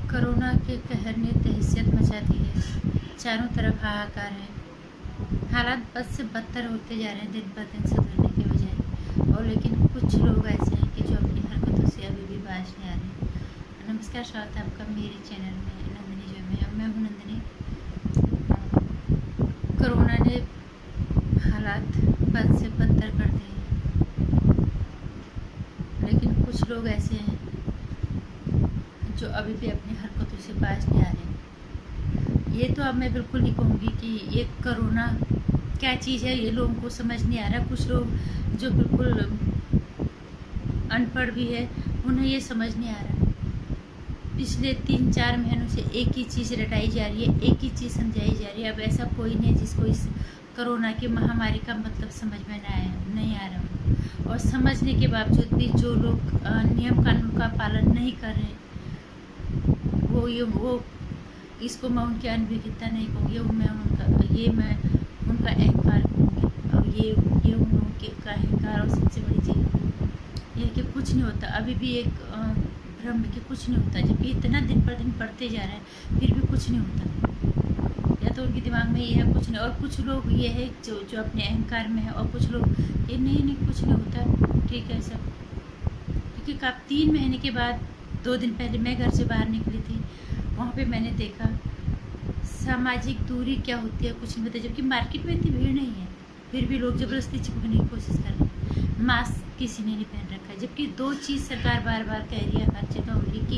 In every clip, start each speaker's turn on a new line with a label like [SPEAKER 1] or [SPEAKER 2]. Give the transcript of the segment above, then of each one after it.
[SPEAKER 1] Corona के कहर ने दहशत मचा दी है। चारों तरफ हाहाकार है। हालात बद से बदतर होते जा रहे हैं दिन पर दिन सुधरने के बजाय। और लेकिन कुछ लोग ऐसे हैं कि जो अपनी हरकतों से अभी भी बाज नहीं आ रहे। नमस्कार, स्वागत है आपका मेरे चैनल में नंदिनी जो में। मैं हूँ नंदिनी। कोरोना ने हालात बद से बदतर कर दिए, लेकिन कुछ लोग ऐसे हैं जो अभी भी अपनी हरकतों से बाज नहीं आ रहे। ये तो अब मैं बिल्कुल नहीं कहूँगी कि ये कोरोना क्या चीज़ है, ये लोगों को समझ नहीं आ रहा। कुछ लोग जो बिल्कुल अनपढ़ भी है, उन्हें ये समझ नहीं आ रहा। पिछले 3-4 महीनों से एक ही चीज़ रटाई जा रही है, एक ही चीज़ समझाई जा रही है। अब ऐसा कोई नहीं जिसको इस कोरोना की महामारी का मतलब समझ में नहीं आ रहा। और समझने के बावजूद भी जो लोग नियम कानून का पालन नहीं कर रहे, वो इसको मैं उनकी अनभिज्ञता नहीं कहूँगी, मैं उनका अहंकार कहूँगी। और ये उनके का अहंकार। और सबसे बड़ी चीज़ ये है कि कुछ नहीं होता। अभी भी एक भ्रम कि कुछ नहीं होता, जबकि इतना दिन पर दिन बढ़ते जा रहा है, फिर भी कुछ नहीं होता। या तो उनके दिमाग में ये है कुछ नहीं, और कुछ लोग ये है जो अपने अहंकार में है, और कुछ लोग ये नहीं कुछ नहीं होता, ठीक है सब। क्योंकि 3 महीने के बाद 2 दिन पहले मैं घर से बाहर निकली थी, वहाँ पे मैंने देखा सामाजिक दूरी क्या होती है कुछ नहीं पता। जबकि मार्केट में इतनी भीड़ नहीं है, फिर भी लोग ज़बरदस्ती चिपकने की कोशिश कर रहे हैं। मास्क किसी ने नहीं पहन रखा है, जबकि 2 चीज़ सरकार बार बार कह रही है, हर जगह हो रही कि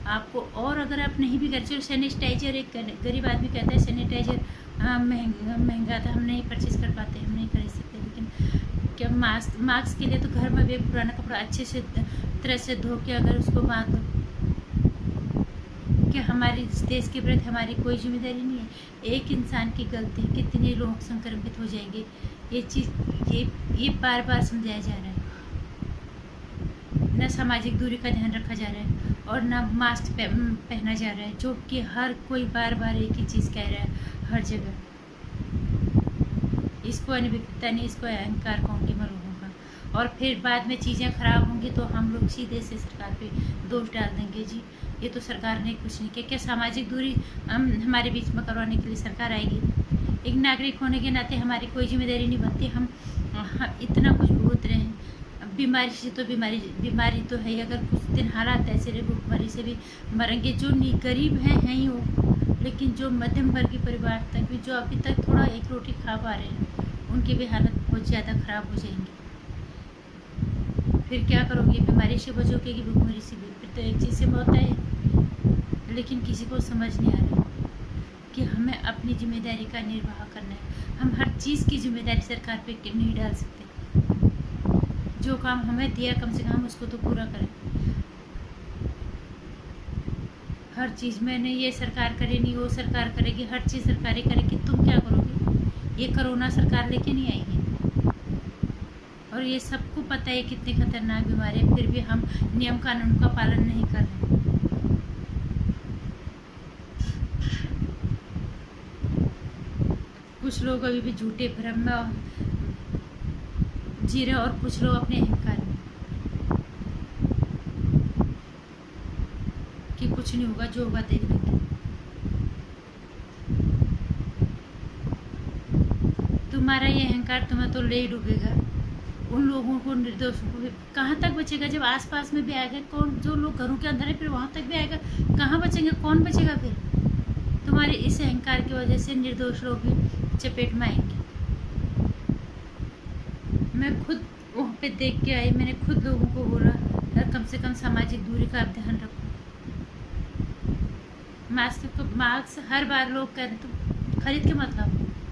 [SPEAKER 1] आपको। और अगर आप नहीं भी कर, चलो सैनिटाइजर, एक गरीब आदमी कहता है सैनिटाइजर महंगा था, हम नहीं परचेज़ कर पाते, हम नहीं खरीद सकते। लेकिन क्या मास्क के लिए तो घर में भी पुराना कपड़ा अच्छे से तरह से धो के अगर उसको बांध दो, कि हमारी देश के प्रति हमारी कोई जिम्मेदारी नहीं है। एक इंसान की गलती कितने लोग संक्रमित हो जाएंगे, ये चीज़ ये बार बार समझाया जा रहा है। न सामाजिक दूरी का ध्यान रखा जा रहा है, और न मास्क पहना जा रहा है, जो कि हर कोई बार बार एक ही चीज़ कह रहा है हर जगह। इसको अनभिज्ञता नहीं, इसको अहंकार कहूँगी मैं लोगों का। और फिर बाद में चीज़ें ख़राब होंगी तो हम लोग सीधे से सरकार पे दोष डाल देंगे, जी ये तो सरकार ने कुछ नहीं किया। क्या सामाजिक दूरी हमारे बीच में करवाने के लिए सरकार आएगी? एक नागरिक होने के नाते हमारी कोई जिम्मेदारी नहीं बनती। हम इतना कुछ भुगत रहे हैं। बीमारी से तो बीमारी तो है। अगर कुछ दिन हालात ऐसे रहे, भूखमरी से भी मरेंगे। जो गरीब हैं ही वो, लेकिन जो मध्यम वर्गीय परिवार तक भी, जो अभी तक थोड़ा एक रोटी खा पा रहे हैं, उनकी भी हालत बहुत ज़्यादा ख़राब हो जाएंगी। फिर क्या करोगे? बीमारी से बचोगे कि भूखमरी से भी? फिर तो एक चीज़ से मौत है। लेकिन किसी को समझ नहीं आ रहा कि हमें अपनी जिम्मेदारी का निर्वाह करना है। हम हर चीज़ की जिम्मेदारी सरकार पे नहीं डाल सकते। जो काम हमें दिया, कम से कम उसको तो पूरा करें। हर चीज़ मैंने ये सरकार करे नहीं, वो सरकार करेगी, हर चीज़ सरकार करेगी, तुम क्या करोगे? ये कोरोना सरकार लेके नहीं आएगी। और ये सबको पता है कितनी खतरनाक बीमारी है, फिर भी हम नियम कानून का पालन नहीं कर रहे। कुछ लोग अभी भी झूठे भ्रम में जी रहे, और कुछ लोग अपने अहंकार में कि कुछ नहीं होगा, जो होगा देख लेंगे। तुम्हारा ये अहंकार तुम्हें तो ले डूबेगा। उन लोगों को, निर्दोषों को कहाँ तक बचेगा? जब आसपास में भी आएगा, कौन? जो लोग घरों के अंदर है, फिर वहाँ तक भी आएगा, कहाँ बचेंगे? कौन बचेगा फिर? तुम्हारे इस अहंकार की वजह से निर्दोष लोग भी चपेट में आएंगे। मैं खुद वहाँ पे देख के आई, मैंने खुद लोगों को बोला यार कम से कम सामाजिक दूरी का आप ध्यान रखो। मास्क हर बार लोग कह रहे तो खरीद के मत लाओ।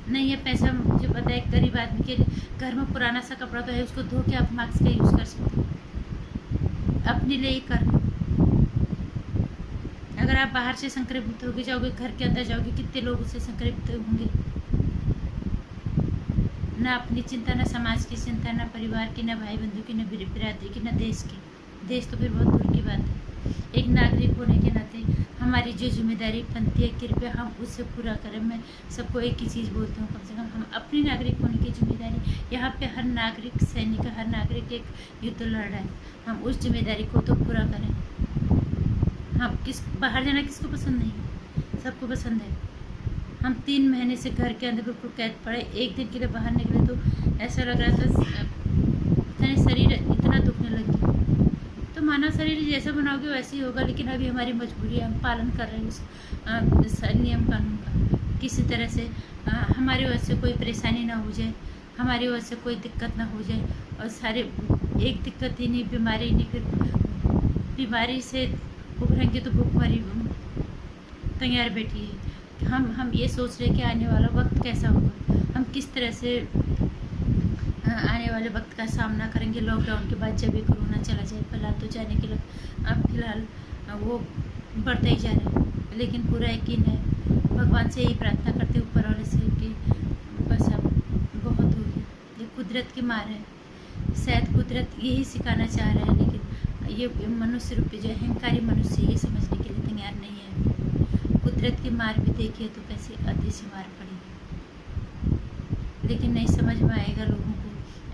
[SPEAKER 1] नहीं है पैसा, मुझे पता है गरीब आदमी के घर में पुराना सा कपड़ा तो है, उसको धो के आप मास्क का यूज़ कर सकते हो। अपने लिए ही कर लो। अगर आप बाहर से संक्रमित होके जाओगे, घर के अंदर जाओगे, कितने लोग उससे संक्रमित होंगे? ना अपनी चिंता, ना समाज की चिंता, ना परिवार की, ना भाई बंधु की, ना बिरादरी की, ना देश की। देश तो फिर बहुत दूर की बात है। एक नागरिक होने के नाते हमारी जो जिम्मेदारी बनती है, कृपया हम उससे पूरा करें। मैं सबको एक ही चीज़ बोलती हूँ, कम से कम हम अपनी नागरिक होने की जिम्मेदारी, यहाँ पे हर नागरिक सैनिक, हर नागरिक एक युद्ध लड़ रहा है, हम उस जिम्मेदारी को तो पूरा करें। हाँ, बाहर जाना किसको पसंद नहीं, सबको पसंद है। हम 3 महीने से घर के अंदर बिल्कुल कैद पड़े, एक दिन के लिए बाहर निकले तो ऐसा लग रहा था पता नहीं, शरीर इतना दुखने लग गया। तो मानव शरीर जैसा बनाओगे वैसे ही होगा, लेकिन अभी हमारी मजबूरी है, हम पालन कर रहे हैं उस नियम कानून का। किसी तरह से हमारी वजह से कोई परेशानी ना हो जाए, हमारी वजह से कोई दिक्कत ना हो जाए। और सारे एक दिक्कत ही नहीं, बीमारी नहीं, फिर बीमारी से उभरेंगे तो भूखमरी तैयार बैठी है। हम ये सोच रहे हैं कि आने वाला वक्त कैसा होगा, हम किस तरह से आने वाले वक्त का सामना करेंगे लॉकडाउन के बाद, जब ये कोरोना चला जाए। फिलहाल तो जाने के लिए अब फिलहाल वो बढ़ता ही जा रहा है, लेकिन पूरा यकीन है, भगवान से यही प्रार्थना करते ऊपर वाले से कि बस अब बहुत हो गया। ये कुदरत की मार है, शायद कुदरत यही सिखाना चाह रहा है, लेकिन ये मनुष्य रूपी जो अहंकारी मनुष्य ये समझने के लिए तैयार नहीं है। कुदरत की मार भी देखिए तो कैसी अदृश्य मार पड़ी, लेकिन नहीं समझ में आएगा लोगों को।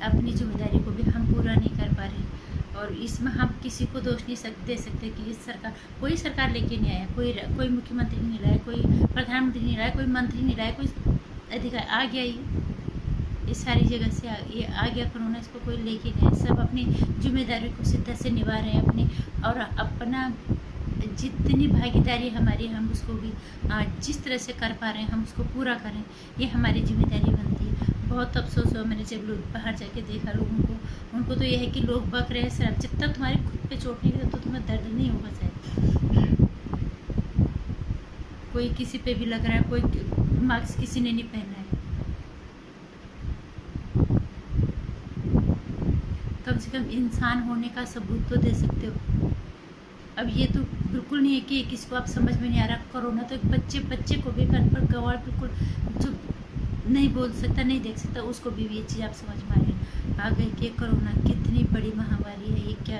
[SPEAKER 1] अपनी जिम्मेदारी को भी हम पूरा नहीं कर पा रहे, और इसमें हम किसी को दोष नहीं दे सकते कि इस सरकार, कोई सरकार लेके नहीं आया, कोई मुख्यमंत्री नहीं लाया, कोई प्रधानमंत्री नहीं लाया, कोई मंत्री नहीं लाया, कोई अधिकारी आ गया। ये सारी जगह से ये आ गया कोरोना, इसको कोई लेके नहीं आया। सब अपनी जिम्मेदारी को शिद्दत से निभा रहे हैं अपनी, और अपना जितनी भागीदारी हमारी, हम उसको भी जिस तरह से कर पा रहे हैं हम उसको पूरा करें, ये हमारी जिम्मेदारी बनती है। बहुत अफसोस हुआ मैंने जब लोग बाहर जाके देखा लोगों को, उनको तो यह है कि लोग बक रहे हैं सर, जब तक तुम्हारे खुद पे चोट नहीं लगे तो तुम्हें दर्द नहीं होगा शायद। कोई किसी पे भी लग रहा है, कोई मास्क किसी ने नहीं पहना है। कम से कम इंसान होने का सबूत तो दे सकते हो। अब ये तो बिल्कुल नहीं है कि किसी को आप समझ में नहीं आ रहा। कोरोना तो एक बच्चे को भी घर पर गवार बिल्कुल जो नहीं बोल सकता, नहीं देख सकता, उसको भी ये चीज़ आप समझ में आ गई कि कोरोना कितनी बड़ी महामारी है। ये क्या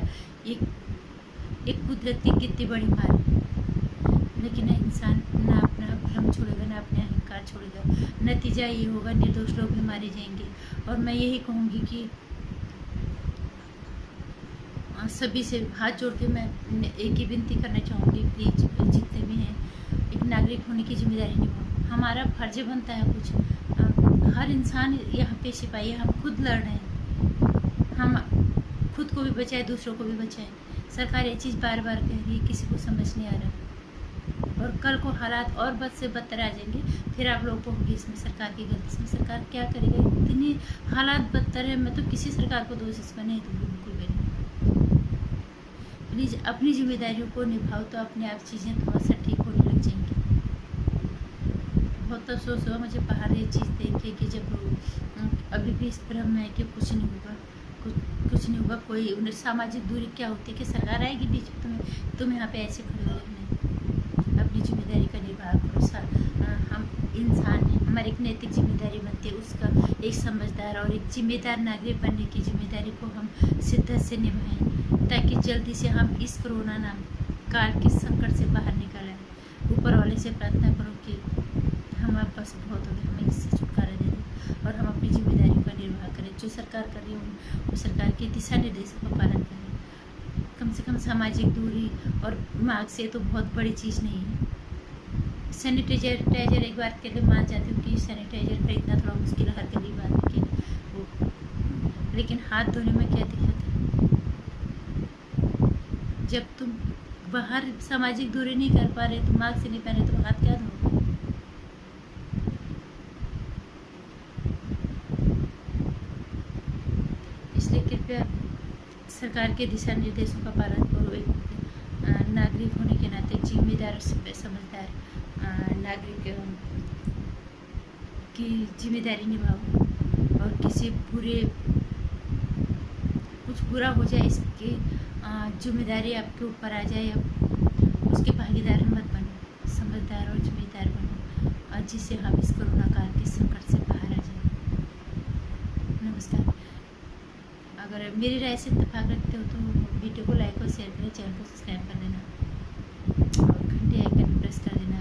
[SPEAKER 1] एक कुदरत की कितनी बड़ी मार है। लेकिन इंसान ना अपना भ्रम छोड़ेगा, ना अपने अहंकार छोड़ेगा। नतीजा ये होगा, निर्दोष लोग भी मारे जाएंगे। और मैं यही कहूँगी कि सभी से हाथ जोड़ के मैं एक ही विनती करना चाहूँगी, प्लीज जितने भी हैं, एक नागरिक होने की जिम्मेदारी निभाओ। हमारा फर्ज बनता है कुछ। हर इंसान यहाँ पे सिपाही है, हम खुद लड़ रहे हैं, हम खुद को भी बचाए, दूसरों को भी बचाए। सरकार ये चीज़ बार बार कह रही है, किसी को समझ नहीं आ रहा, और कल को हालात और बद से बदतर आ जाएंगे, फिर आप लोगों को होगी इसमें सरकार की गलती। इसमें सरकार क्या करेगा, इतनी हालात बदतर है, मैं तो किसी सरकार को दोष इसमें नहीं दूँगी बिल्कुल भी। प्लीज़ अपनी जिम्मेदारियों को निभाओ, तो अपने आप चीज़ें थोड़ा सा ठीक होने लग जाएंगी। बहुत अफसोस हुआ मुझे बाहर ये चीज़ देख के कि जब अभी भी इस भ्रम में है कि कुछ नहीं होगा, कुछ नहीं होगा। कोई उन्हें सामाजिक दूरी क्या होती है कि सरकार आएगी बीच में, तुम यहाँ पे ऐसे खड़े हो। नहीं, अपनी जिम्मेदारी का निर्वाह करो। हम इंसान हैं, हमारी एक नैतिक जिम्मेदारी बनती है, उसका एक समझदार और एक जिम्मेदार नागरिक बनने की जिम्मेदारी को हम शिद्दत से निभाएं, ताकि जल्दी से हम इस कोरोना नाम काल के संकट से बाहर निकलें। ऊपर वाले से प्रार्थना करो कि हमारे पास बहुत हो गया, हमें इससे छुटकारा दे दो, और हम अपनी जिम्मेदारी का निर्वाह करें। जो सरकार कर रही है वो सरकार के दिशा निर्देशों का पालन करें। कम से कम सामाजिक दूरी और मास्क से तो बहुत बड़ी चीज़ नहीं है। सैनिटाइजर एक बार के लिए मान जाती हूँ कि सैनिटाइजर खरीदना थोड़ा मुश्किल है हर गरीब आदमी के लिए, लेकिन हाथ धोने में क्या दिक्कत है। जब तुम बाहर सामाजिक दूरी नहीं कर पा रहे, तुम मास्क से नहीं पहने, तो हाथ क्या धोगे। इसलिए कृपया सरकार के दिशा निर्देशों का पालन करो। एक नागरिक होने के नाते जिम्मेदार समझदार नागरिक की जिम्मेदारी निभाओ, और किसी कुछ बुरा हो जाए इसकी जिम्मेदारी आपके ऊपर आ जाए, उसके भागीदार मत बनो, समझदार और जिम्मेदार बनो, और जिससे हम इस कोरोना काल के संकट से बाहर आ जाए। नमस्कार। अगर मेरी राय से इत्तेफाक रखते हो तो वीडियो को लाइक और शेयर करें, चैनल को सब्सक्राइब कर देना, और घंटे आइकन प्रेस कर देना।